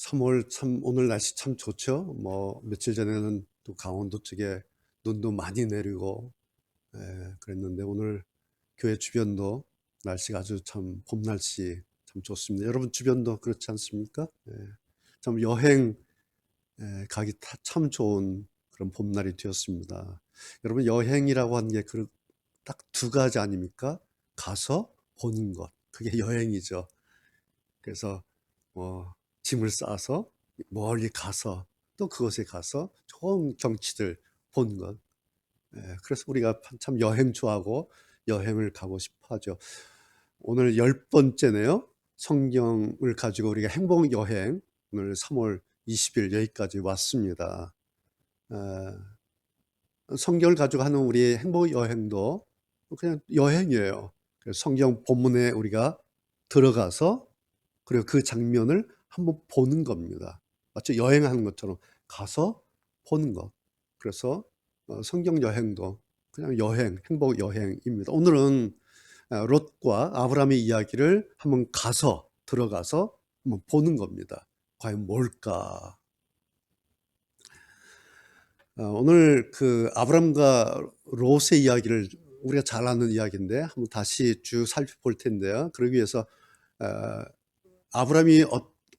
3월 참 오늘 날씨 참 좋죠. 뭐 며칠 전에는 또 강원도 쪽에 눈도 많이 내리고 그랬는데 오늘 교회 주변도 날씨가 아주 참 봄 날씨 참 좋습니다. 여러분 주변도 그렇지 않습니까? 참 여행 가기 참 좋은 그런 봄날이 되었습니다. 여러분 여행이라고 하는 게 딱 두 가지 아닙니까? 가서 보는 것. 그게 여행이죠. 그래서 뭐 짐을 싸서 멀리 가서 또 그곳에 가서 좋은 경치들 보는 것. 그래서 우리가 참 여행 좋아하고 여행을 가고 싶어 하죠. 오늘 10번째네요. 성경을 가지고 우리가 행복 여행 오늘 3월 20일 여기까지 왔습니다. 성경을 가지고 하는 우리의 행복 여행도 그냥 여행이에요. 그래서 성경 본문에 우리가 들어가서 그리고 그 장면을 한번 보는 겁니다. 마치 여행하는 것처럼 가서 보는 것. 그래서 성경 여행도 그냥 여행, 행복 여행입니다. 오늘은 롯과 아브라함의 이야기를 한번 가서 들어가서 한번 보는 겁니다. 과연 뭘까? 오늘 그 아브라함과 롯의 이야기를 우리가 잘 아는 이야기인데 한번 다시 쭉 살펴볼 텐데요. 그러기 위해서 아브라함이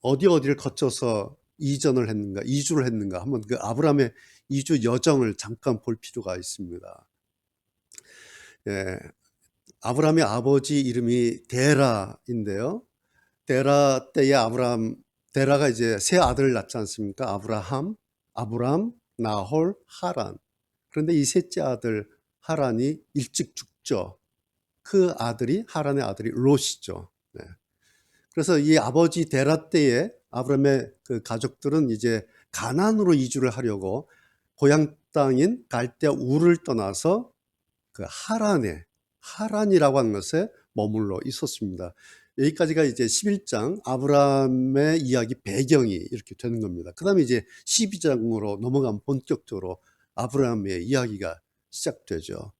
어디를 거쳐서 이전을 했는가, 이주를 했는가, 한번 그 아브라함의 이주 여정을 잠깐 볼 필요가 있습니다. 아브라함의 아버지 이름이 데라인데요. 데라 때에 데라가 이제 세 아들을 낳지 않습니까? 아브람, 나홀, 하란. 그런데 이 셋째 아들 하란이 일찍 죽죠. 하란의 아들이 롯이죠. 네. 그래서 이 아버지 데라 때에 아브라함의 그 가족들은 이제 가나안으로 이주를 하려고 고향 땅인 갈대아 우를 떠나서 그 하란이라고 하는 것에 머물러 있었습니다. 여기까지가 이제 11장 아브라함의 이야기 배경이 이렇게 되는 겁니다. 그 다음에 이제 12장으로 넘어가면 본격적으로 아브라함의 이야기가 시작되죠.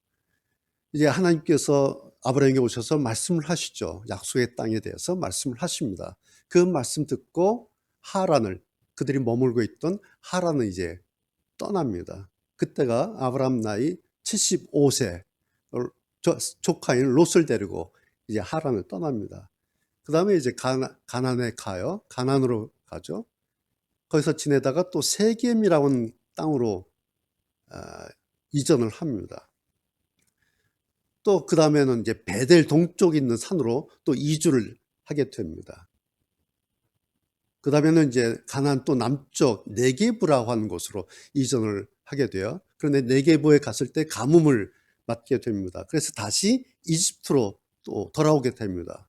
이제 하나님께서 아브라함에게 오셔서 말씀을 하시죠. 약속의 땅에 대해서 말씀을 하십니다. 그 말씀 듣고 그들이 머물고 있던 하란은 이제 떠납니다. 그때가 아브라함 나이 75세, 조카인 롯을 데리고 이제 하란을 떠납니다. 그 다음에 이제 가나안에 가요. 가나안으로 가죠. 거기서 지내다가 또 세겜이라는 땅으로 이전을 합니다. 또 그 다음에는 이제 베델 동쪽에 있는 산으로 또 이주를 하게 됩니다. 그 다음에는 이제 가나안 또 남쪽 네게브라고 하는 곳으로 이전을 하게 돼요. 그런데 네게브에 갔을 때 가뭄을 맞게 됩니다. 그래서 다시 이집트로 또 돌아오게 됩니다.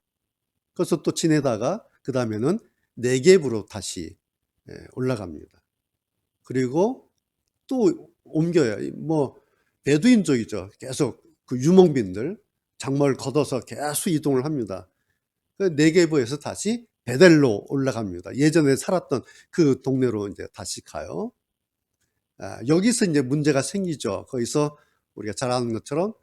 그래서 또 지내다가 그 다음에는 네게브로 다시 올라갑니다. 그리고 또 옮겨요. 뭐 베두인족이죠. 계속 그 유목민들 장막을 걷어서 계속 이동을 합니다. 네게브에서 다시 베델로 올라갑니다. 예전에 살았던 그 동네로 이제 다시 가요. 여기서 이제 문제가 생기죠. 거기서 우리가 잘 아는 것처럼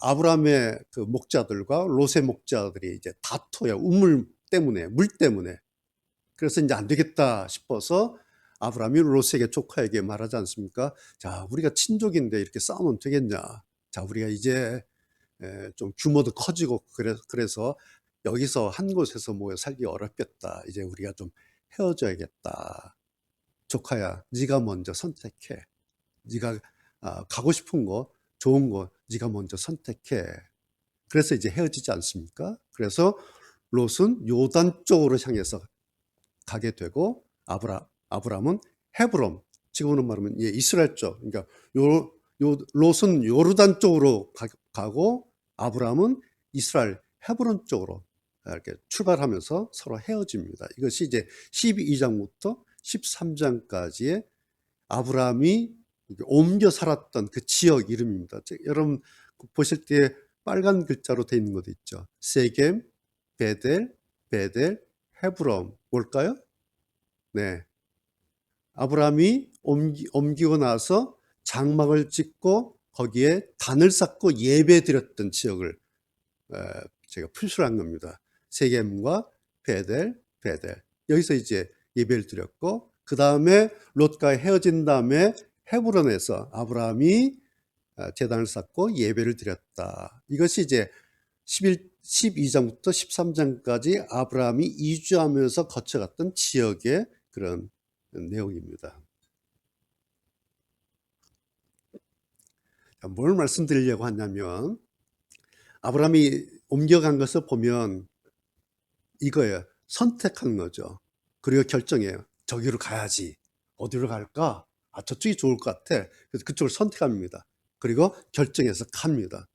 아브라함의 그 목자들과 롯의 목자들이 이제 다퉈요. 물 때문에. 그래서 이제 안 되겠다 싶어서 아브라함이 롯에게 조카에게 말하지 않습니까? 자, 우리가 친족인데 이렇게 싸우면 되겠냐? 자, 우리가 이제 좀 규모도 커지고 그래서 여기서 한 곳에서 모여 살기 어렵겠다. 이제 우리가 좀 헤어져야겠다. 조카야, 네가 먼저 선택해. 네가 가고 싶은 거, 좋은 거 네가 먼저 선택해. 그래서 이제 헤어지지 않습니까? 그래서 롯은 요단 쪽으로 향해서 가게 되고 아브람은 헤브론, 지금으로 말하면 이스라엘 쪽. 그러니까 롯은 요르단 쪽으로 가고 아브람은 이스라엘 헤브론 쪽으로 이렇게 출발하면서 서로 헤어집니다. 이것이 이제 12장부터 13장까지의 아브람이 옮겨 살았던 그 지역 이름입니다. 여러분 보실 때 빨간 글자로 되어 있는 것도 있죠. 세겜, 베델, 헤브론. 뭘까요? 네. 아브람이 옮기고 나서 장막을 짓고 거기에 단을 쌓고 예배 드렸던 지역을 제가 풀출한 겁니다. 세겜과 베델. 여기서 이제 예배를 드렸고, 그 다음에 롯과 헤어진 다음에 헤브론에서 아브라함이 제단을 쌓고 예배를 드렸다. 이것이 이제 12장부터 13장까지 아브라함이 이주하면서 거쳐갔던 지역의 그런 내용입니다. 뭘 말씀드리려고 하냐면, 아브라함이 옮겨간 것을 보면 이거예요. 선택한 거죠. 그리고 결정해요. 저기로 가야지. 어디로 갈까? 저쪽이 좋을 것 같아. 그래서 그쪽을 선택합니다. 그리고 결정해서 갑니다.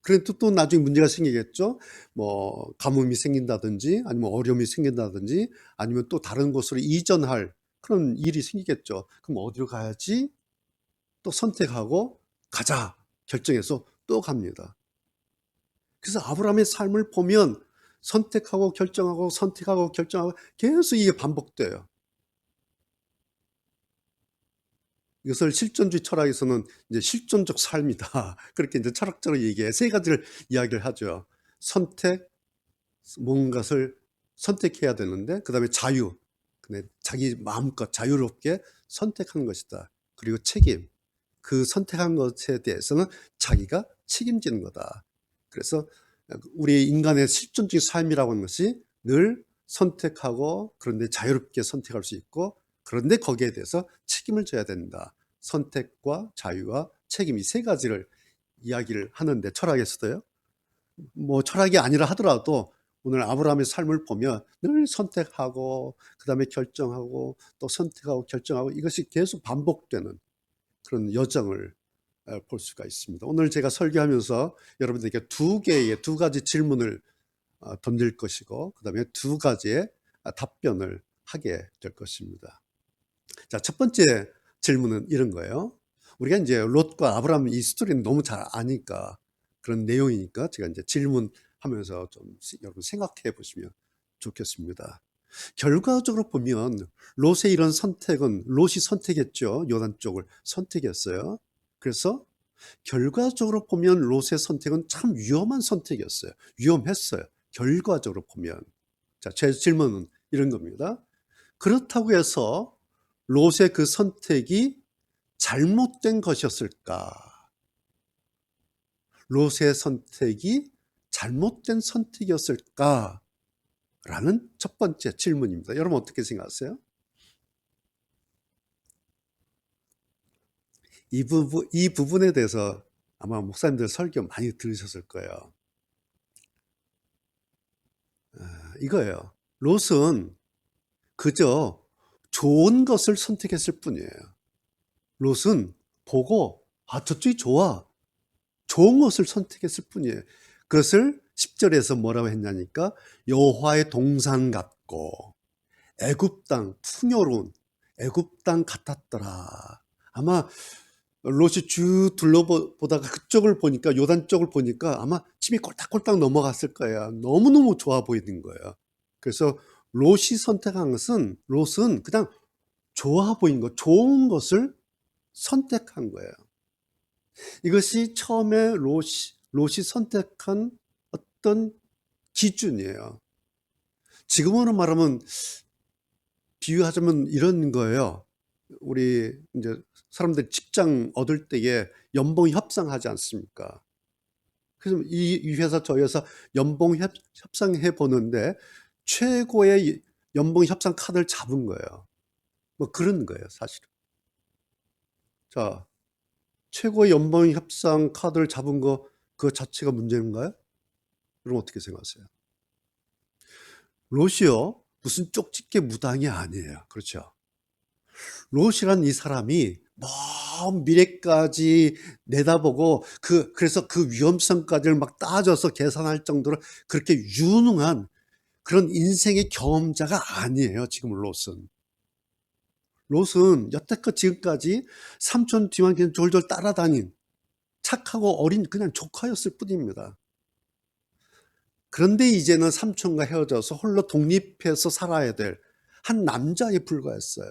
그래도 또 나중에 문제가 생기겠죠. 뭐 가뭄이 생긴다든지 아니면 어려움이 생긴다든지 아니면 또 다른 곳으로 이전할 그런 일이 생기겠죠. 그럼 어디로 가야지? 또 선택하고 가자 결정해서 또 갑니다. 그래서 아브라함의 삶을 보면 선택하고 결정하고 선택하고 결정하고 계속 이게 반복돼요. 이것을 실존주의 철학에서는 이제 실존적 삶이다. 그렇게 이제 철학적으로 얘기해. 세 가지를 이야기를 하죠. 선택, 뭔가를 선택해야 되는데, 그 다음에 자유. 자기 마음껏 자유롭게 선택하는 것이다. 그리고 책임. 그 선택한 것에 대해서는 자기가 책임지는 거다. 그래서 우리 인간의 실존적인 삶이라고 하는 것이 늘 선택하고 그런데 자유롭게 선택할 수 있고 그런데 거기에 대해서 책임을 져야 된다. 선택과 자유와 책임 이 세 가지를 이야기를 하는데 철학에서도요. 뭐 철학이 아니라 하더라도 오늘 아브라함의 삶을 보면 늘 선택하고 그다음에 결정하고 또 선택하고 결정하고 이것이 계속 반복되는 그런 여정을 볼 수가 있습니다. 오늘 제가 설교하면서 여러분들에게 두 가지 질문을 던질 것이고 그다음에 두 가지의 답변을 하게 될 것입니다. 자, 첫 번째 질문은 이런 거예요. 우리가 이제 롯과 아브라함 이 스토리는 너무 잘 아니까 그런 내용이니까 제가 이제 질문하면서 좀 여러분 생각해 보시면 좋겠습니다. 결과적으로 보면 롯의 이런 선택은 롯이 선택했죠. 요단 쪽을 선택했어요. 그래서 결과적으로 보면 롯의 선택은 참 위험한 선택이었어요. 위험했어요. 결과적으로 보면. 자, 제 질문은 이런 겁니다. 그렇다고 해서 롯의 그 선택이 잘못된 것이었을까? 롯의 선택이 잘못된 선택이었을까? 라는 첫 번째 질문입니다. 여러분 어떻게 생각하세요? 이 부분에 대해서 아마 목사님들 설교 많이 들으셨을 거예요. 이거예요. 롯은 그저 좋은 것을 선택했을 뿐이에요. 롯은 보고 저쪽이 좋아. 좋은 것을 선택했을 뿐이에요. 그것을 10절에서 뭐라고 했냐니까 여호와의 동산 같고 애굽 땅 풍요로운 애굽 땅 같았더라. 아마 롯이 쭉 둘러보다가 그쪽을 보니까 요단 쪽을 보니까 아마 침이 꼴딱꼴딱 넘어갔을 거예요. 너무너무 좋아 보이는 거예요. 그래서 롯이 선택한 것은 롯은 그냥 좋아 보인 것, 좋은 것을 선택한 거예요. 이것이 처음에 롯이 선택한 어떤 기준이에요. 지금으로 말하면 비유하자면 이런 거예요. 우리 이제 사람들이 직장 얻을 때에 연봉 협상하지 않습니까? 그래서 이 회사 저 회사 연봉 협상해 보는데 최고의 연봉 협상 카드를 잡은 거예요. 뭐 그런 거예요, 사실은. 자, 최고의 연봉 협상 카드를 잡은 거 그 자체가 문제인가요? 그럼 어떻게 생각하세요? 롯이요, 무슨 쪽집게 무당이 아니에요. 그렇죠? 롯이란 이 사람이 먼 미래까지 내다보고 그래서 그 위험성까지를 막 따져서 계산할 정도로 그렇게 유능한 그런 인생의 경험자가 아니에요. 지금 롯은. 롯은 여태껏 지금까지 삼촌 뒤만 그냥 졸졸 따라다닌 착하고 어린 그냥 조카였을 뿐입니다. 그런데 이제는 삼촌과 헤어져서 홀로 독립해서 살아야 될 한 남자에 불과했어요.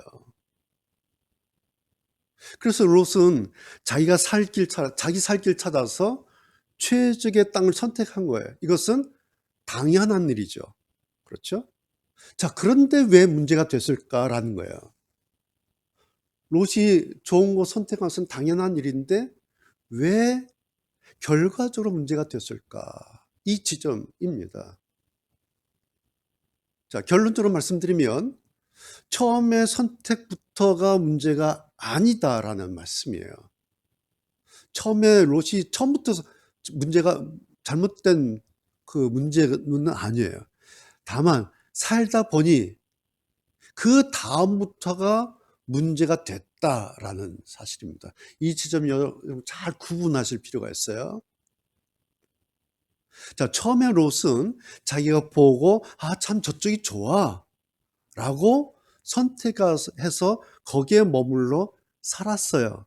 그래서 롯은 자기 살 길 찾아서 최적의 땅을 선택한 거예요. 이것은 당연한 일이죠. 그렇죠? 자, 그런데 왜 문제가 됐을까라는 거예요. 롯이 좋은 거 선택한 것은 당연한 일인데 왜 결과적으로 문제가 됐을까? 이 지점입니다. 자, 결론적으로 말씀드리면 처음에 선택부터가 문제가 아니다라는 말씀이에요. 처음에 롯이 처음부터 문제가 잘못된 그 문제는 아니에요. 다만 살다 보니 그 다음부터가 문제가 됐다라는 사실입니다. 이 지점 여러분 잘 구분하실 필요가 있어요. 자, 처음에 롯은 자기가 보고 참 저쪽이 좋아 라고 선택해서 거기에 머물러 살았어요.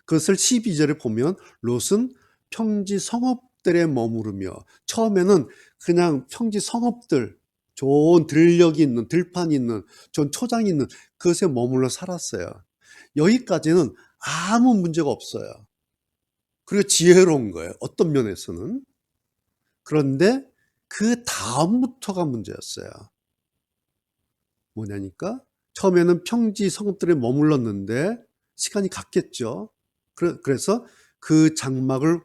그것을 12절에 보면 롯은 평지 성읍들에 머무르며, 처음에는 그냥 평지 성읍들, 좋은 들녘이 있는, 들판이 있는, 좋은 초장이 있는 그것에 머물러 살았어요. 여기까지는 아무 문제가 없어요. 그리고 지혜로운 거예요. 어떤 면에서는. 그런데 그 다음부터가 문제였어요. 뭐냐니까 처음에는 평지 성읍들에 머물렀는데 시간이 갔겠죠. 그래서 그 장막을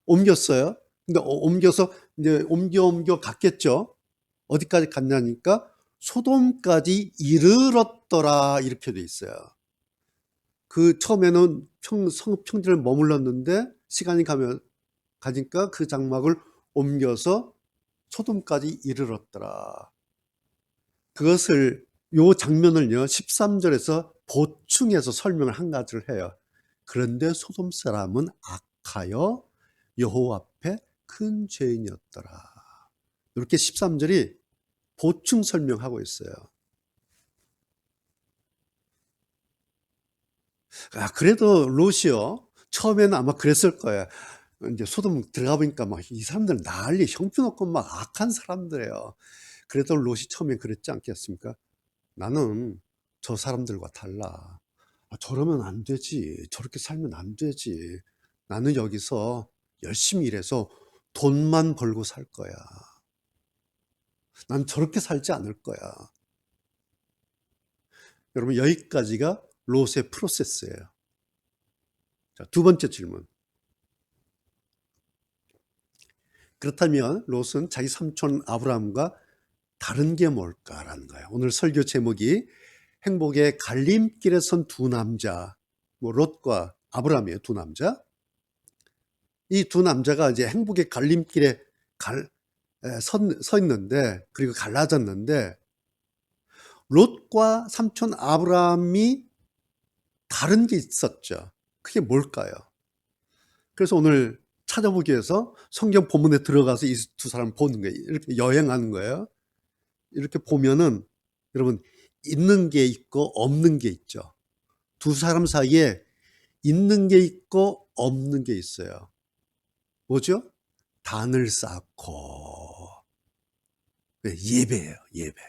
옮겼어요. 근데 옮겨서 이제 옮겨 갔겠죠. 어디까지 갔냐니까 소돔까지 이르렀더라 이렇게 돼 있어요. 그 처음에는 평지를 머물렀는데 시간이 가니까 그 장막을 옮겨서 소돔까지 이르렀더라. 그것을 요 장면을요 13절에서 보충해서 설명을 한 가지를 해요. 그런데 소돔 사람은 악하여 여호와 앞에 큰 죄인이었더라. 이렇게 13절이 보충 설명하고 있어요. 그래도 롯이요 처음에는 아마 그랬을 거예요. 이제 소돔 들어가 보니까 막 이 사람들 난리 형편없고 막 악한 사람들이에요. 그래도 롯이 처음에 그랬지 않겠습니까? 나는 저 사람들과 달라. 저러면 안 되지. 저렇게 살면 안 되지. 나는 여기서 열심히 일해서 돈만 벌고 살 거야. 난 저렇게 살지 않을 거야. 여러분, 여기까지가 롯의 프로세스예요. 자, 두 번째 질문. 그렇다면 롯은 자기 삼촌 아브라함과 다른 게 뭘까라는 거예요. 오늘 설교 제목이 행복의 갈림길에 선 두 남자, 롯과 아브라함이에요. 두 남자. 이 두 남자가 이제 행복의 갈림길에 서 있는데, 그리고 갈라졌는데, 롯과 삼촌 아브라함이 다른 게 있었죠. 그게 뭘까요? 그래서 오늘 찾아보기 위해서 성경 본문에 들어가서 이 두 사람 보는 거예요. 이렇게 여행하는 거예요. 이렇게 보면은 여러분 있는 게 있고 없는 게 있죠. 두 사람 사이에 있는 게 있고 없는 게 있어요. 뭐죠? 단을 쌓고 예배예요. 예배.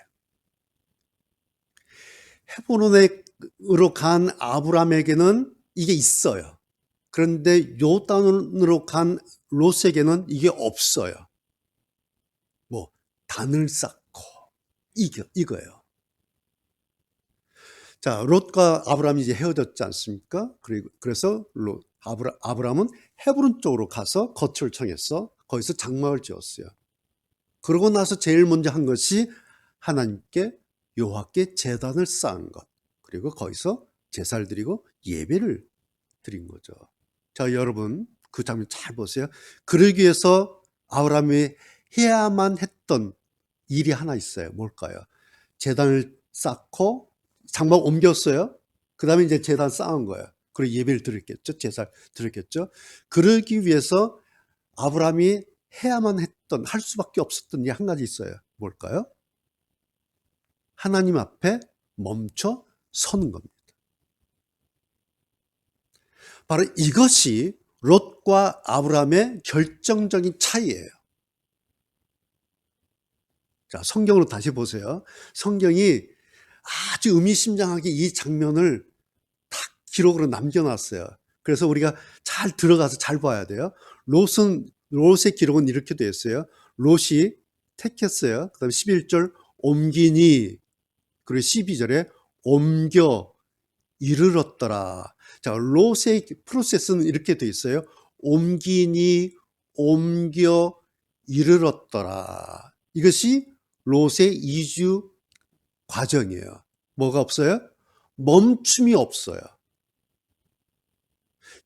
헤브론으로 간 아브라함에게는 이게 있어요. 그런데 요단으로 간 롯에게는 이게 없어요. 뭐 단을 쌓고 이거예요. 자, 롯과 아브라함이 이제 헤어졌지 않습니까? 그래서 아브라함은 헤브론 쪽으로 가서 거처를 청했어. 거기서 장막을 지었어요. 그러고 나서 제일 먼저 한 것이 하나님께 여호와께 제단을 쌓은 것. 그리고 거기서 제사를 드리고 예배를 드린 거죠. 자, 여러분 그 장면 잘 보세요. 그러기 위해서 아브라함이 해야만 했던 일이 하나 있어요. 뭘까요? 제단을 쌓고 장막 옮겼어요. 그 다음에 이제 제단 쌓은 거예요. 그리고 예배를 드렸겠죠. 제사를 드렸겠죠. 그러기 위해서 아브라함이 해야만 했던, 할 수밖에 없었던 일 한 가지 있어요. 뭘까요? 하나님 앞에 멈춰 서는 겁니다. 바로 이것이 롯과 아브라함의 결정적인 차이예요. 자, 성경으로 다시 보세요. 성경이 아주 의미심장하게 이 장면을 딱 기록으로 남겨놨어요. 그래서 우리가 잘 들어가서 잘 봐야 돼요. 롯의 기록은 이렇게 되어 있어요. 롯이 택했어요. 그 다음에 11절 옮기니, 그리고 12절에 옮겨 이르렀더라. 자, 롯의 프로세스는 이렇게 돼 있어요. 옮기니, 옮겨 이르렀더라. 이것이 롯의 이주 과정이에요. 뭐가 없어요? 멈춤이 없어요.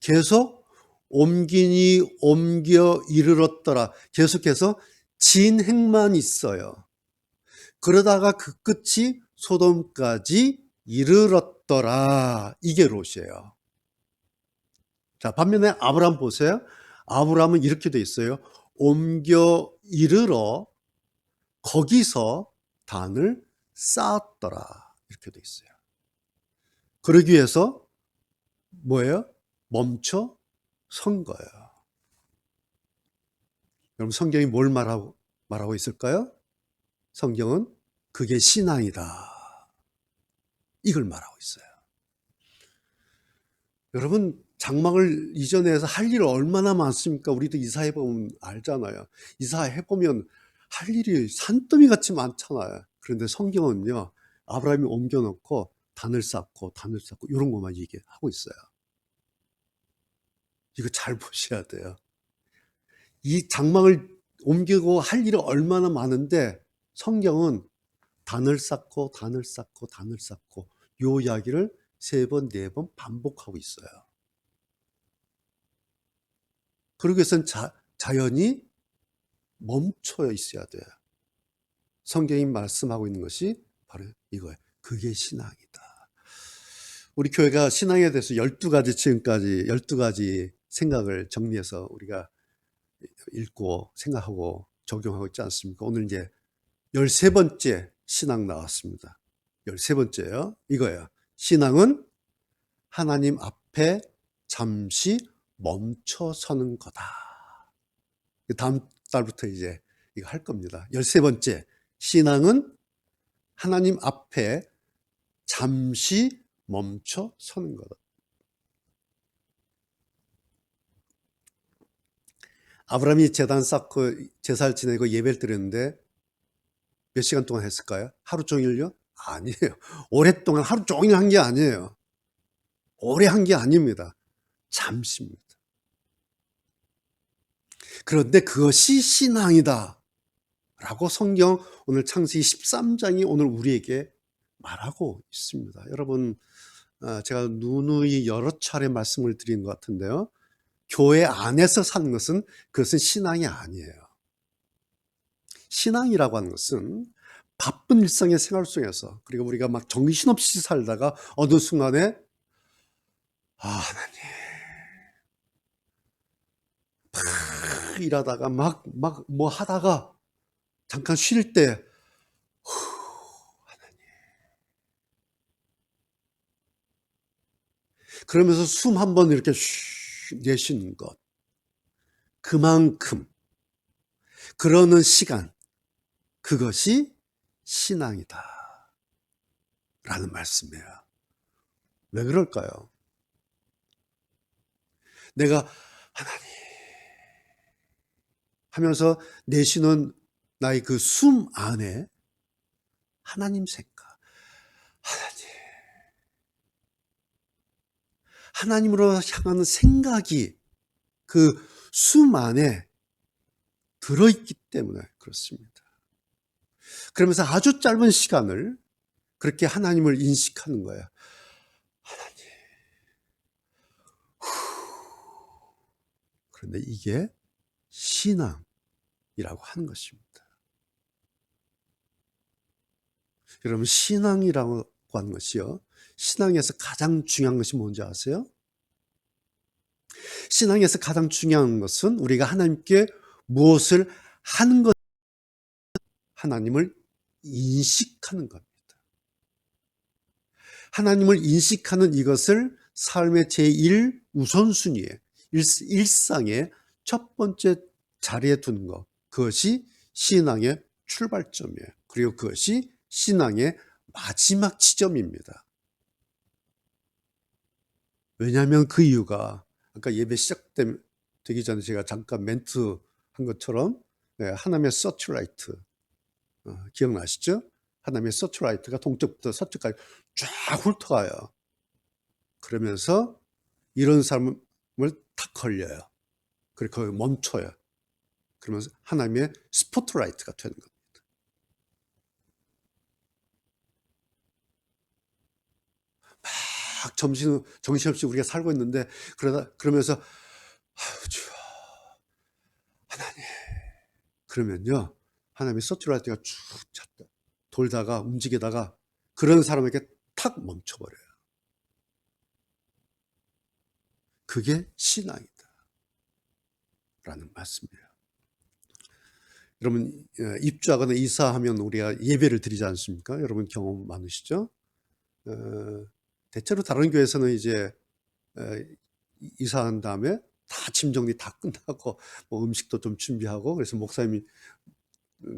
계속 옮기니 옮겨 이르렀더라. 계속해서 진행만 있어요. 그러다가 그 끝이 소돔까지 이르렀더라. 이게 롯이에요. 자, 반면에 아브람 보세요. 아브람은 이렇게 돼 있어요. 옮겨 이르러 거기서 단을 쌓았더라. 이렇게 돼 있어요. 그러기 위해서 뭐예요? 멈춰 선 거예요. 여러분 성경이 뭘 말하고 있을까요? 성경은 그게 신앙이다. 이걸 말하고 있어요. 여러분 장막을 이전해서 할 일 얼마나 많습니까? 우리도 이사해보면 알잖아요. 이사해보면 할 일이 산더미 같이 많잖아요. 그런데 성경은요. 아브라함이 옮겨놓고 단을 쌓고 이런 것만 얘기하고 있어요. 이거 잘 보셔야 돼요. 이 장막을 옮기고 할 일이 얼마나 많은데 성경은 단을 쌓고 요 이야기를 3번, 4번 반복하고 있어요. 그러기 위해서는 자연이 멈춰 있어야 돼요. 성경이 말씀하고 있는 것이 바로 이거예요. 그게 신앙이다. 우리 교회가 신앙에 대해서 12가지 지금까지 12가지 생각을 정리해서 우리가 읽고 생각하고 적용하고 있지 않습니까? 오늘 이제 13번째 신앙 나왔습니다. 13번째요. 이거예요. 신앙은 하나님 앞에 잠시 멈춰 서는 거다. 다음 달부터 이제 이거 할 겁니다. 13번째. 신앙은 하나님 앞에 잠시 멈춰 서는 거다. 아브라함이 제단 쌓고 제사를 지내고 예배를 드렸는데 몇 시간 동안 했을까요? 하루 종일요? 아니에요. 오랫동안 하루 종일 한 게 아니에요. 오래 한 게 아닙니다. 잠시입니다. 그런데 그것이 신앙이다 라고 성경 오늘 창세기 13장이 오늘 우리에게 말하고 있습니다. 여러분 제가 누누이 여러 차례 말씀을 드린 것 같은데요. 교회 안에서 사는 것은 그것은 신앙이 아니에요. 신앙이라고 하는 것은 바쁜 일상의 생활 속에서 그리고 우리가 막 정신없이 살다가 어느 순간에 하나님 막 일하다가 막 뭐 하다가 잠깐 쉴 때 하나님 그러면서 숨 한 번 이렇게 내쉬는 것 그만큼 그러는 시간 그것이 신앙이다 라는 말씀이에요. 왜 그럴까요? 내가 하나님 하면서 내쉬는 나의 그 숨 안에 하나님 생각, 하나님으로 향하는 생각이 그 숨 안에 들어있기 때문에 그렇습니다. 그러면서 아주 짧은 시간을 그렇게 하나님을 인식하는 거예요. 하나님. 그런데 이게 신앙이라고 하는 것입니다. 여러분 신앙이라고 하는 것이요. 신앙에서 가장 중요한 것이 뭔지 아세요? 신앙에서 가장 중요한 것은 우리가 하나님께 무엇을 하는 것, 하나님을 인식하는 겁니다. 하나님을 인식하는 이것을 삶의 제1 우선순위에 일상의 첫 번째 자리에 두는 것. 그것이 신앙의 출발점이에요. 그리고 그것이 신앙의 마지막 지점입니다. 왜냐하면 그 이유가 아까 예배 시작되기 전에 제가 잠깐 멘트 한 것처럼 하나님의 서치라이트 기억나시죠? 하나님의 서치라이트가 동쪽부터 서쪽까지 쫙 훑어가요. 그러면서 이런 사람을 탁 걸려요. 그리고 거기 멈춰요. 그러면서 하나님의 스포트라이트가 되는 겁니다. 막 정신없이 우리가 살고 있는데 그러면서 아유 주여 하나님 그러면요 하나님의 서치라이트가 쭉 돌다가 움직이다가 그런 사람에게 탁 멈춰버려요. 그게 신앙이다 라는 말씀이에요. 여러분 입주하거나 이사하면 우리가 예배를 드리지 않습니까? 여러분 경험 많으시죠? 대체로 다른 교회에서는 이제 이사한 다음에 다 짐 정리 다 끝나고 뭐 음식도 좀 준비하고 그래서 목사님이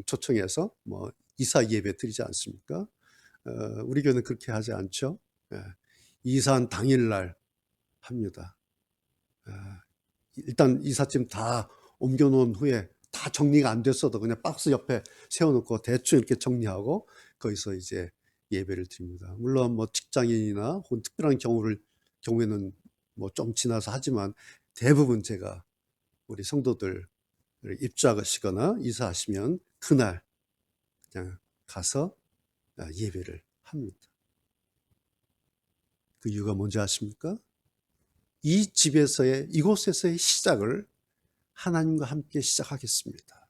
초청해서 뭐 이사 예배 드리지 않습니까? 우리 교회는 그렇게 하지 않죠. 이사한 당일날 합니다. 일단 이삿짐 다 옮겨놓은 후에 다 정리가 안 됐어도 그냥 박스 옆에 세워놓고 대충 이렇게 정리하고 거기서 이제 예배를 드립니다. 물론 뭐 직장인이나 혹은 특별한 경우에는 뭐 좀 지나서 하지만 대부분 제가 우리 성도들 입주하시거나 이사하시면 그날 그냥 가서 예배를 합니다. 그 이유가 뭔지 아십니까? 이 집에서의 이곳에서의 시작을 하나님과 함께 시작하겠습니다.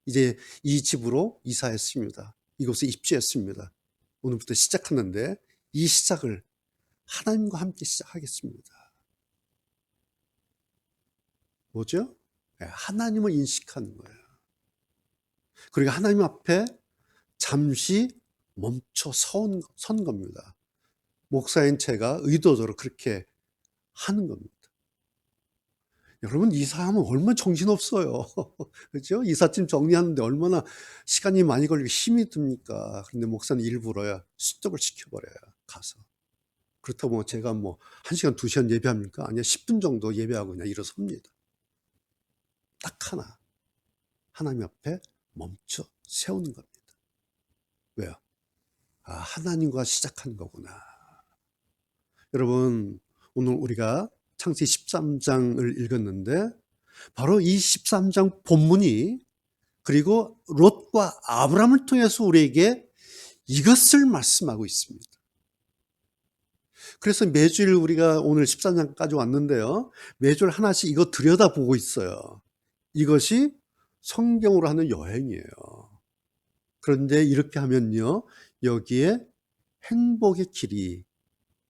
이제 이 집으로 이사했습니다. 이곳에 입주했습니다. 오늘부터 시작하는데 이 시작을 하나님과 함께 시작하겠습니다. 뭐죠? 하나님을 인식하는 거예요. 그리고 하나님 앞에 잠시 멈춰 선 겁니다. 목사인 제가 의도적으로 그렇게 하는 겁니다. 여러분 이사하면 얼마나 정신없어요. 그렇죠? 이삿짐 정리하는데 얼마나 시간이 많이 걸리고 힘이 듭니까? 그런데 목사는 일부러요. 스톱을 시켜버려요. 가서. 그렇다고 뭐 제가 뭐 1시간, 2시간 예배합니까? 아니요. 10분 정도 예배하고 그냥 일어섭니다. 딱 하나. 하나님 앞에 멈춰 세우는 겁니다. 왜요? 하나님과 시작하는 거구나. 여러분 오늘 우리가 창세기 13장을 읽었는데 바로 이 13장 본문이 그리고 롯과 아브람을 통해서 우리에게 이것을 말씀하고 있습니다. 그래서 매주일 우리가 오늘 13장까지 왔는데요. 매주일 하나씩 이거 들여다보고 있어요. 이것이 성경으로 하는 여행이에요. 그런데 이렇게 하면요. 여기에 행복의 길이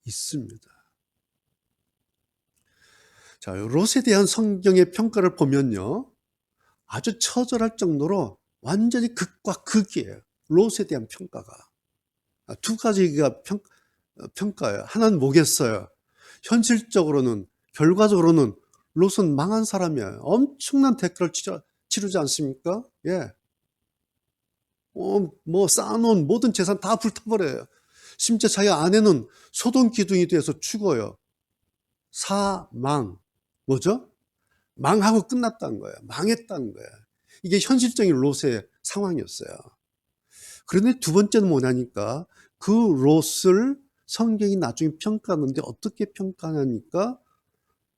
있습니다. 자, 롯에 대한 성경의 평가를 보면요. 아주 처절할 정도로 완전히 극과 극이에요. 롯에 대한 평가가. 두 가지가 평가예요. 하나는 뭐겠어요? 현실적으로는, 결과적으로는 롯은 망한 사람이에요. 엄청난 대가를 치르지 않습니까? 예. 뭐 쌓아놓은 모든 재산 다 불타버려요. 심지어 자기 아내는 소돔 기둥이 돼서 죽어요. 사망. 뭐죠? 망하고 끝났다는 거예요. 망했다는 거예요. 이게 현실적인 롯의 상황이었어요. 그런데 두 번째는 뭐냐니까 그 롯을 성경이 나중에 평가하는데 어떻게 평가하니까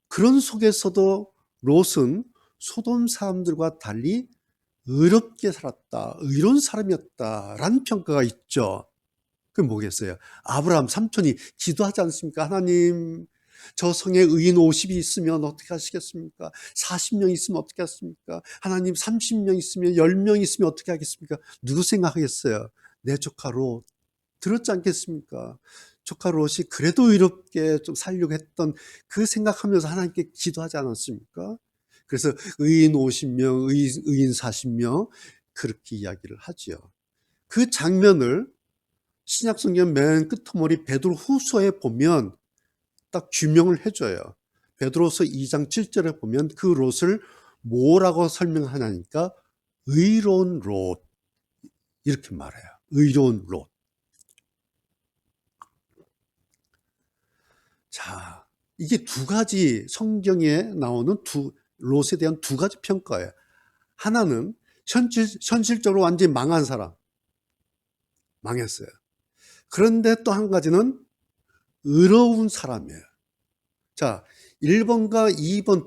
그런 속에서도 롯은 소돔 사람들과 달리 의롭게 살았다. 의로운 사람이었다라는 평가가 있죠. 그게 뭐겠어요? 아브라함 삼촌이 기도하지 않습니까? 하나님, 저 성에 의인 50이 있으면 어떻게 하시겠습니까? 40명 있으면 어떻게 하십니까? 하나님 30명 있으면 10명 있으면 어떻게 하겠습니까? 누구 생각하겠어요? 내 조카 롯. 들었지 않겠습니까? 조카 롯이 그래도 의롭게 좀 살려고 했던 그 생각하면서 하나님께 기도하지 않았습니까? 그래서 의인 50명, 의인 40명 그렇게 이야기를 하지요. 그 장면을 신약성경 맨 끝머리 베드로후서에 보면 딱 규명을 해줘요. 베드로서 2장 7절에 보면 그 롯을 뭐라고 설명하냐니까 의로운 롯 이렇게 말해요. 의로운 롯. 자, 이게 두 가지 성경에 나오는 롯에 대한 두 가지 평가예요. 하나는 현실적으로 완전히 망한 사람. 망했어요. 그런데 또 한 가지는 의로운 사람이에요. 자, 1번과 2번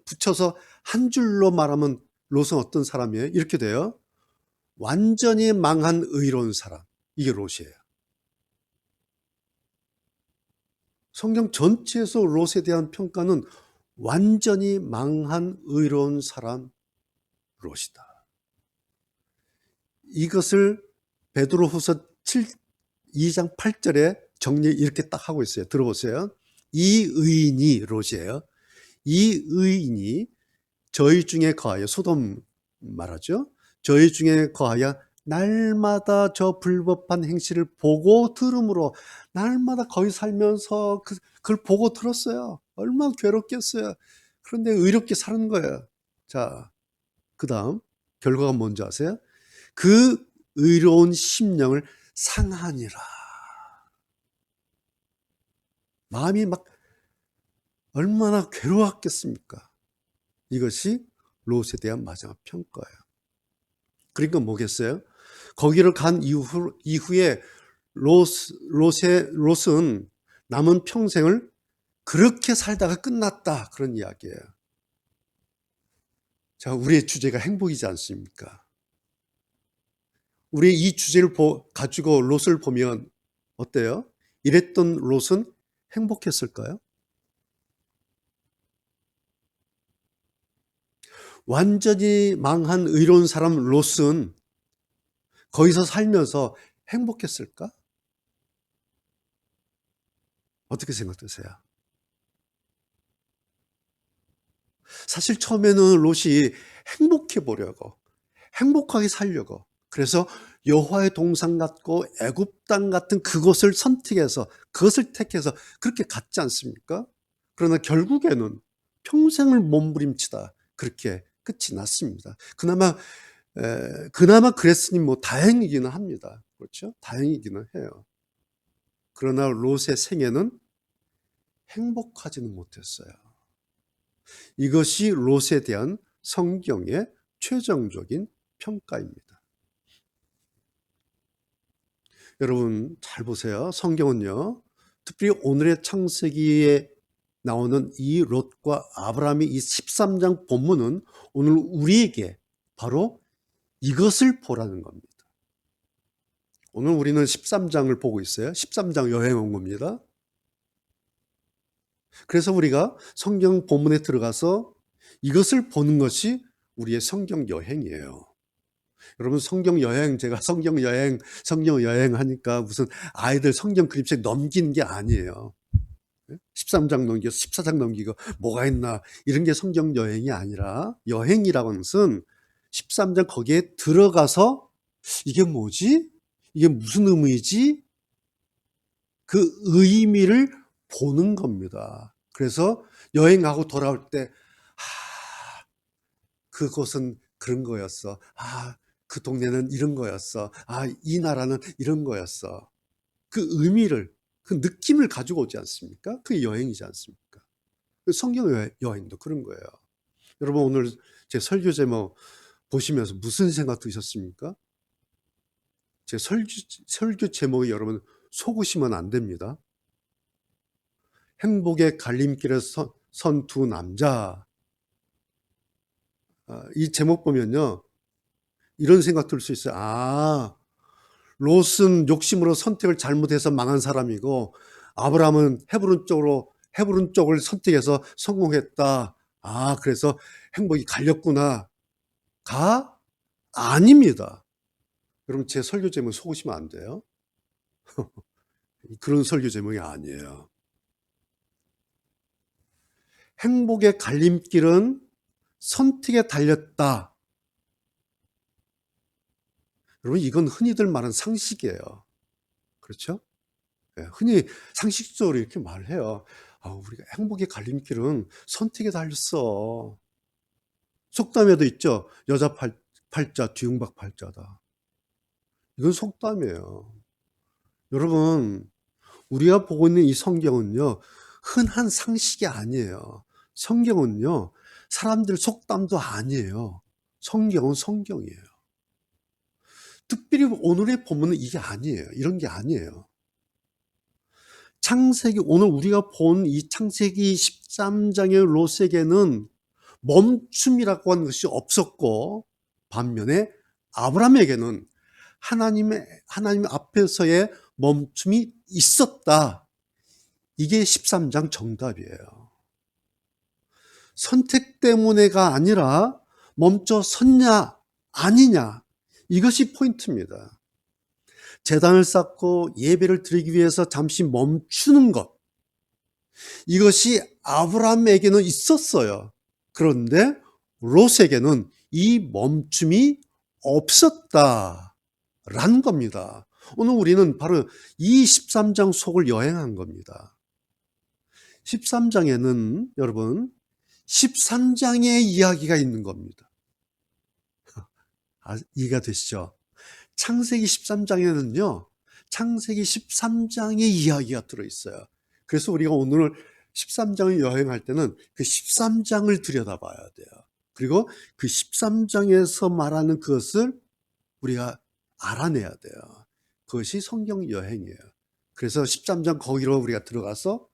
붙여서 한 줄로 말하면 롯은 어떤 사람이에요? 이렇게 돼요. 완전히 망한 의로운 사람. 이게 롯이에요. 성경 전체에서 롯에 대한 평가는 완전히 망한 의로운 사람 롯이다. 이것을 베드로후서 2장 8절에 정리 이렇게 딱 하고 있어요. 들어보세요. 이 의인이 롯이에요. 이 의인이 저희 중에 거하여, 소돔 말하죠. 저희 중에 거하여 날마다 저 불법한 행실을 보고 들음으로, 날마다 거기 살면서 그걸 보고 들었어요. 얼마나 괴롭겠어요. 그런데 의롭게 사는 거예요. 자, 그 다음 결과가 뭔지 아세요? 그 의로운 심령을 상하니라. 마음이 막 얼마나 괴로웠겠습니까? 이것이 롯에 대한 마지막 평가예요. 그러니까 뭐겠어요? 거기를 간 이후에 롯은 남은 평생을 그렇게 살다가 끝났다. 그런 이야기예요. 자, 우리의 주제가 행복이지 않습니까? 우리 이 주제를 가지고 롯을 보면 어때요? 이랬던 롯은 행복했을까요? 완전히 망한 의로운 사람 롯은 거기서 살면서 행복했을까? 어떻게 생각되세요? 사실 처음에는 롯이 행복해 보려고, 행복하게 살려고, 그래서 여호와의 동산 같고 애굽 땅 같은 그것을 선택해서, 그것을 택해서 그렇게 갔지 않습니까? 그러나 결국에는 평생을 몸부림치다 그렇게 끝이 났습니다. 그나마 그랬으니 뭐 다행이기는 합니다. 그렇죠? 다행이기는 해요. 그러나 롯의 생애는 행복하지는 못했어요. 이것이 롯에 대한 성경의 최종적인 평가입니다. 여러분 잘 보세요. 성경은요, 특별히 오늘의 창세기에 나오는 이 롯과 아브라함의 이 13장 본문은 오늘 우리에게 바로 이것을 보라는 겁니다. 오늘 우리는 13장을 보고 있어요. 13장 여행 온 겁니다. 그래서 우리가 성경 본문에 들어가서 이것을 보는 것이 우리의 성경 여행이에요. 여러분 성경 여행, 제가 성경 여행 하니까 무슨 아이들 성경 그림책 넘기는 게 아니에요. 13장 넘기고 14장 넘기고 뭐가 있나 이런 게 성경 여행이 아니라, 여행이라는 것은 13장 거기에 들어가서 이게 뭐지? 이게 무슨 의미지? 그 의미를 보는 겁니다. 그래서 여행하고 돌아올 때 그곳은 그런 거였어. 그 동네는 이런 거였어. 이 나라는 이런 거였어. 그 의미를, 그 느낌을 가지고 오지 않습니까? 그게 여행이지 않습니까? 성경 여행도 그런 거예요. 여러분 오늘 제 설교 제목 보시면서 무슨 생각 드셨습니까? 제 설교 제목이 여러분 속으시면 안 됩니다. 행복의 갈림길에 선 두 남자. 이 제목 보면요, 이런 생각 들 수 있어요. 롯은 욕심으로 선택을 잘못해서 망한 사람이고 아브라함은 헤브론 쪽을 선택해서 성공했다. 그래서 행복이 갈렸구나. 아닙니다. 여러분 제 설교 제목 속으시면 안 돼요. 그런 설교 제목이 아니에요. 행복의 갈림길은 선택에 달렸다. 여러분 이건 흔히들 말하는 상식이에요. 그렇죠? 흔히 상식적으로 이렇게 말해요. 우리가 행복의 갈림길은 선택에 달렸어. 속담에도 있죠. 여자 팔자 뒤웅박 팔자다. 이건 속담이에요. 여러분 우리가 보고 있는 이 성경은요, 흔한 상식이 아니에요. 성경은요, 사람들 속담도 아니에요. 성경은 성경이에요. 특별히 오늘의 본문은 이게 아니에요. 이런 게 아니에요. 창세기, 오늘 우리가 본 이 창세기 13장의 롯에게는 멈춤이라고 하는 것이 없었고, 반면에 아브라함에게는 하나님 앞에서의 멈춤이 있었다. 이게 13장 정답이에요. 선택 때문에가 아니라 멈춰 섰냐 아니냐, 이것이 포인트입니다. 제단을 쌓고 예배를 드리기 위해서 잠시 멈추는 것, 이것이 아브라함에게는 있었어요. 그런데 롯에게는 이 멈춤이 없었다라는 겁니다. 오늘 우리는 바로 이 13장 속을 여행한 겁니다. 13장에는 여러분 13장의 이야기가 있는 겁니다. 이해가 되시죠? 창세기 13장에는요, 창세기 13장의 이야기가 들어있어요. 그래서 우리가 오늘 13장을 여행할 때는 그 13장을 들여다봐야 돼요. 그리고 그 13장에서 말하는 그것을 우리가 알아내야 돼요. 그것이 성경 여행이에요. 그래서 13장 거기로 우리가 들어가서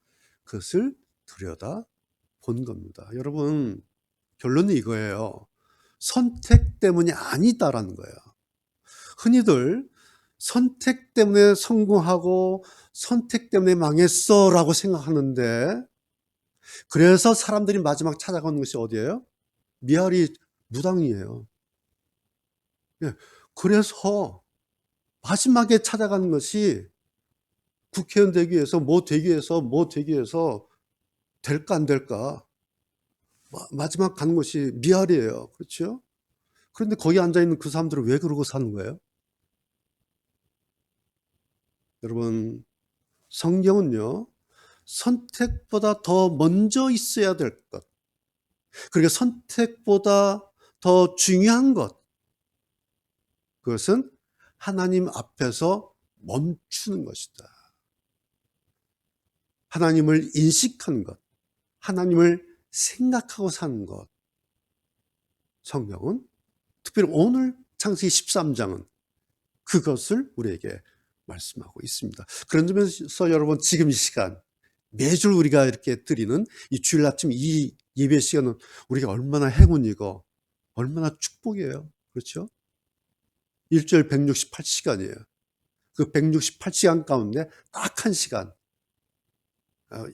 그것을 들여다 본 겁니다. 여러분, 결론은 이거예요. 선택 때문이 아니다라는 거예요. 흔히들 선택 때문에 성공하고 선택 때문에 망했어 라고 생각하는데, 그래서 사람들이 마지막 찾아가는 것이 어디예요? 미아리 무당이에요. 예, 그래서 마지막에 찾아가는 것이 국회의원 되기 위해서 뭐 되기 위해서 될까 안 될까, 마지막 가는 것이 미아리예요. 그렇죠? 그런데 거기 앉아있는 그 사람들은 왜 그러고 사는 거예요? 여러분, 성경은요, 선택보다 더 먼저 있어야 될 것, 그리고 선택보다 더 중요한 것, 그것은 하나님 앞에서 멈추는 것이다. 하나님을 인식하는 것, 하나님을 생각하고 사는 것. 성경은, 특별히 오늘 창세기 13장은 그것을 우리에게 말씀하고 있습니다. 그런 점에서 여러분, 지금 이 시간, 매주 우리가 이렇게 드리는 이 주일 아침 이 예배 시간은 우리가 얼마나 행운이고 얼마나 축복이에요. 그렇죠? 일주일 168시간이에요. 그 168시간 가운데 딱 한 시간,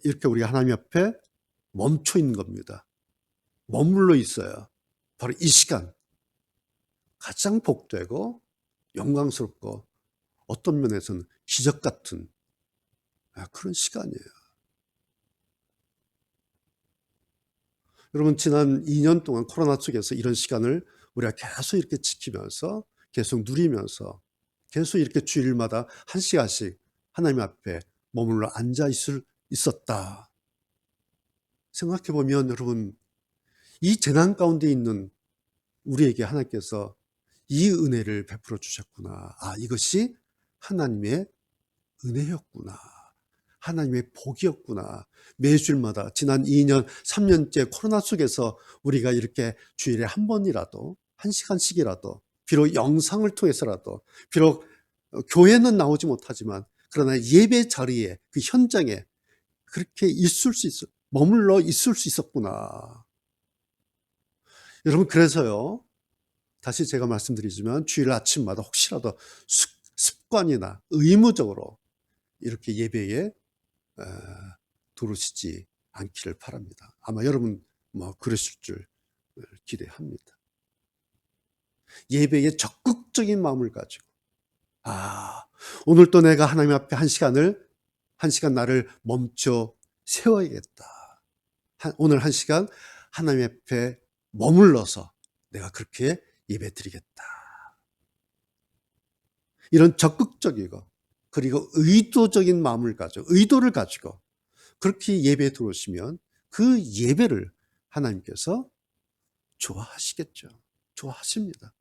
이렇게 우리가 하나님 앞에 멈춰 있는 겁니다. 머물러 있어요. 바로 이 시간, 가장 복되고 영광스럽고 어떤 면에서는 기적 같은 그런 시간이에요. 여러분, 지난 2년 동안 코로나 속에서 이런 시간을 우리가 계속 이렇게 지키면서, 계속 누리면서, 계속 이렇게 주일마다 한 시간씩 하나님 앞에 머물러 앉아 있었다. 생각해 보면 여러분, 이 재난 가운데 있는 우리에게 하나님께서 이 은혜를 베풀어 주셨구나. 이것이 하나님의 은혜였구나. 하나님의 복이었구나. 매주일마다 지난 2년, 3년째 코로나 속에서 우리가 이렇게 주일에 한 번이라도, 한 시간씩이라도, 비록 영상을 통해서라도, 비록 교회는 나오지 못하지만, 그러나 예배 자리에, 그 현장에 그렇게 머물러 있을 수 있었구나. 여러분, 그래서요, 다시 제가 말씀드리지만 주일 아침마다 혹시라도 습관이나 의무적으로 이렇게 예배에 들어오시지 않기를 바랍니다. 아마 여러분 그러실 줄 기대합니다. 예배에 적극적인 마음을 가지고, 오늘 또 내가 하나님 앞에 한 시간 나를 멈춰 세워야겠다. 오늘 한 시간 하나님 앞에 머물러서 내가 그렇게 예배 드리겠다. 이런 적극적이고 그리고 의도적인 마음을 가지고, 의도를 가지고 그렇게 예배에 들어오시면 그 예배를 하나님께서 좋아하시겠죠. 좋아하십니다.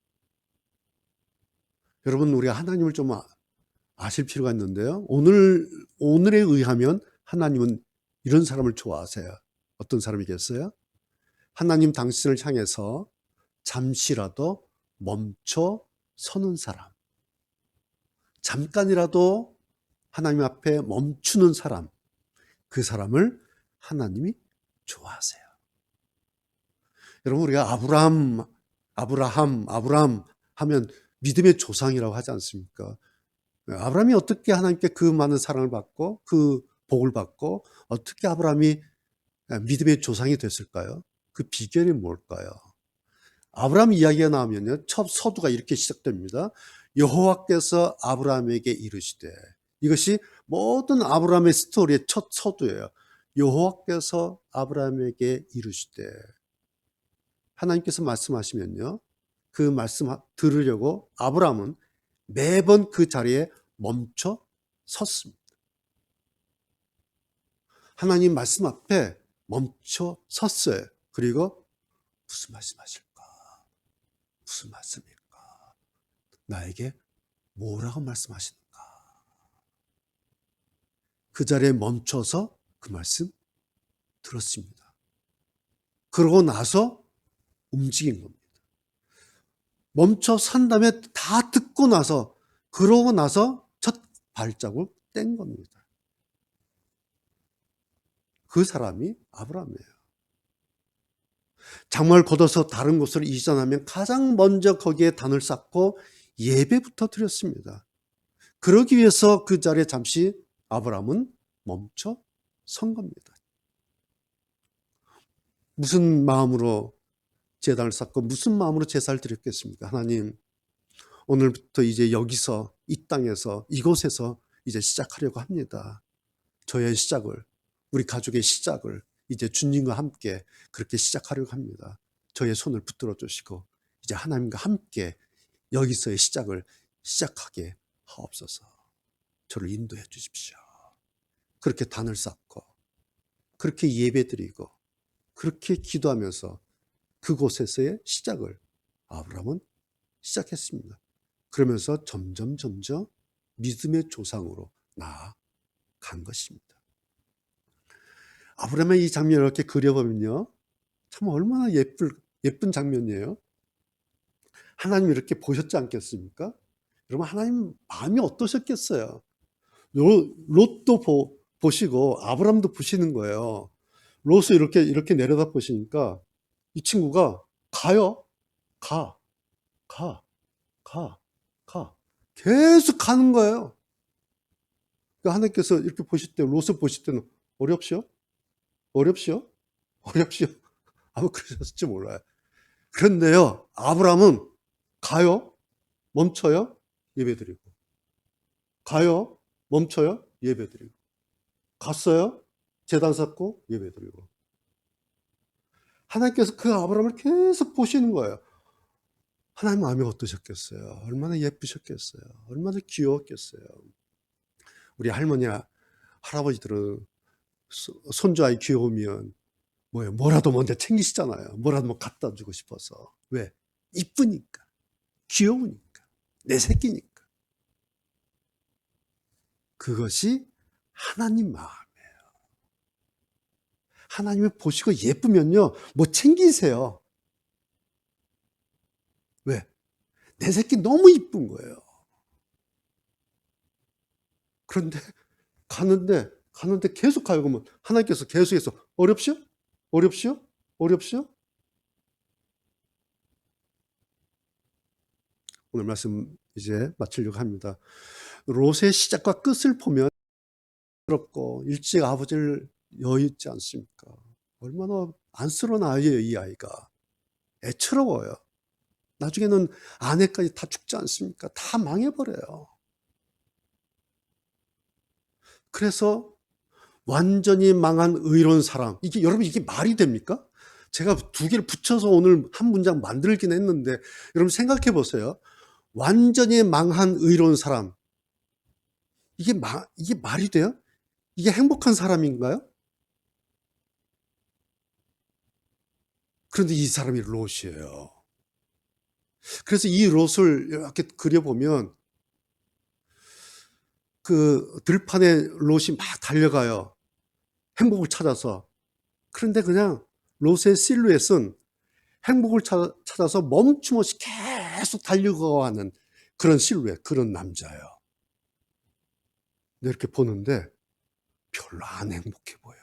여러분, 우리가 하나님을 좀 아실 필요가 있는데요. 오늘에 의하면 하나님은 이런 사람을 좋아하세요. 어떤 사람이겠어요? 하나님 당신을 향해서 잠시라도 멈춰 서는 사람, 잠깐이라도 하나님 앞에 멈추는 사람, 그 사람을 하나님이 좋아하세요. 여러분, 우리가 아브라함 하면 믿음의 조상이라고 하지 않습니까? 아브라함이 어떻게 하나님께 그 많은 사랑을 받고 그 복을 받고 어떻게 아브라함이 믿음의 조상이 됐을까요? 그 비결이 뭘까요? 아브라함 이야기가 나오면요, 첫 서두가 이렇게 시작됩니다. 여호와께서 아브라함에게 이르시되, 이것이 모든 아브라함의 스토리의 첫 서두예요. 여호와께서 아브라함에게 이르시되, 하나님께서 말씀하시면요, 그 말씀 들으려고 아브라함은 매번 그 자리에 멈춰 섰습니다. 하나님 말씀 앞에 멈춰 섰어요. 그리고 무슨 말씀하실까? 무슨 말씀일까? 나에게 뭐라고 말씀하시는가? 그 자리에 멈춰서 그 말씀 들었습니다. 그러고 나서 움직인 겁니다. 멈춰 산 다음에 다 듣고 나서, 그러고 나서 첫 발자국 뗀 겁니다. 그 사람이 아브라함이에요. 장막을 걷어서 다른 곳으로 이전하면 가장 먼저 거기에 단을 쌓고 예배부터 드렸습니다. 그러기 위해서 그 자리에 잠시 아브라함은 멈춰 선 겁니다. 무슨 마음으로 제단을 쌓고 무슨 마음으로 제사를 드렸겠습니까? 하나님, 오늘부터 이제 여기서, 이 땅에서, 이곳에서 이제 시작하려고 합니다. 저의 시작을, 우리 가족의 시작을 이제 주님과 함께 그렇게 시작하려고 합니다. 저의 손을 붙들어 주시고 이제 하나님과 함께 여기서의 시작을 시작하게 하옵소서. 저를 인도해 주십시오. 그렇게 단을 쌓고 그렇게 예배드리고 그렇게 기도하면서 그곳에서의 시작을 아브라함은 시작했습니다. 그러면서 점점 믿음의 조상으로 나아간 것입니다. 아브라함의 이 장면을 이렇게 그려보면요, 참 얼마나 예쁜 장면이에요. 하나님 이렇게 보셨지 않겠습니까? 여러분, 하나님 마음이 어떠셨겠어요? 롯도 보시고 아브라함도 보시는 거예요. 롯을 이렇게 내려다 보시니까 이 친구가 가요. 가. 계속 가는 거예요. 그러니까 하나님께서 이렇게 보실 때, 롯을 보실 때는 어렵시오? 아마 그러셨을지 몰라요. 그런데요, 아브라함은 가요, 멈춰요, 예배드리고. 가요, 멈춰요, 예배드리고. 갔어요, 제단 쌓고 예배드리고. 하나님께서 그 아브라함을 계속 보시는 거예요. 하나님 마음이 어떠셨겠어요? 얼마나 예쁘셨겠어요? 얼마나 귀여웠겠어요? 우리 할머니, 할아버지들은 손주 아이 귀여우면 뭐라도 먼저 챙기시잖아요. 뭐라도 뭐 갖다 주고 싶어서. 왜? 이쁘니까, 귀여우니까, 내 새끼니까. 그것이 하나님 마음이에요. 하나님을 보시고 예쁘면요, 뭐 챙기세요. 왜? 내 새끼 너무 이쁜 거예요. 그런데 가는데 계속 가요. 그러면 하나님께서 계속해서 어렵시오? 오늘 말씀 이제 마치려고 합니다. 롯의 시작과 끝을 보면 부럽고 일찍 아버지를 여의지 않습니까? 얼마나 안쓰러운 아이예요, 이 아이가. 애처로워요. 나중에는 아내까지 다 죽지 않습니까? 다 망해버려요. 그래서 완전히 망한 의로운 사람. 여러분, 이게 말이 됩니까? 제가 두 개를 붙여서 오늘 한 문장 만들긴 했는데, 여러분 생각해 보세요. 완전히 망한 의로운 사람. 이게 말이 돼요? 이게 행복한 사람인가요? 그런데 이 사람이 롯이에요. 그래서 이 롯을 이렇게 그려보면 그 들판에 롯이 막 달려가요. 행복을 찾아서. 그런데 그냥 롯의 실루엣은 행복을 찾아서 멈춤없이 계속 달려가는 그런 실루엣, 그런 남자예요. 근데 이렇게 보는데 별로 안 행복해 보여요.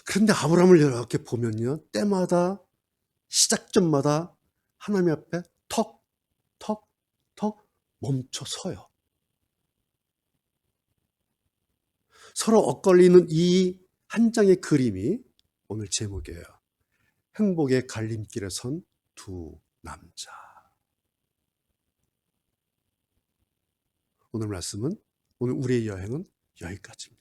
그런데 아브라함을 이렇게 보면요, 때마다 시작점마다 하나님 앞에 턱, 턱, 턱 멈춰 서요. 서로 엇갈리는 이 한 장의 그림이 오늘 제목이에요. 행복의 갈림길에 선 두 남자. 오늘 말씀은, 오늘 우리의 여행은 여기까지입니다.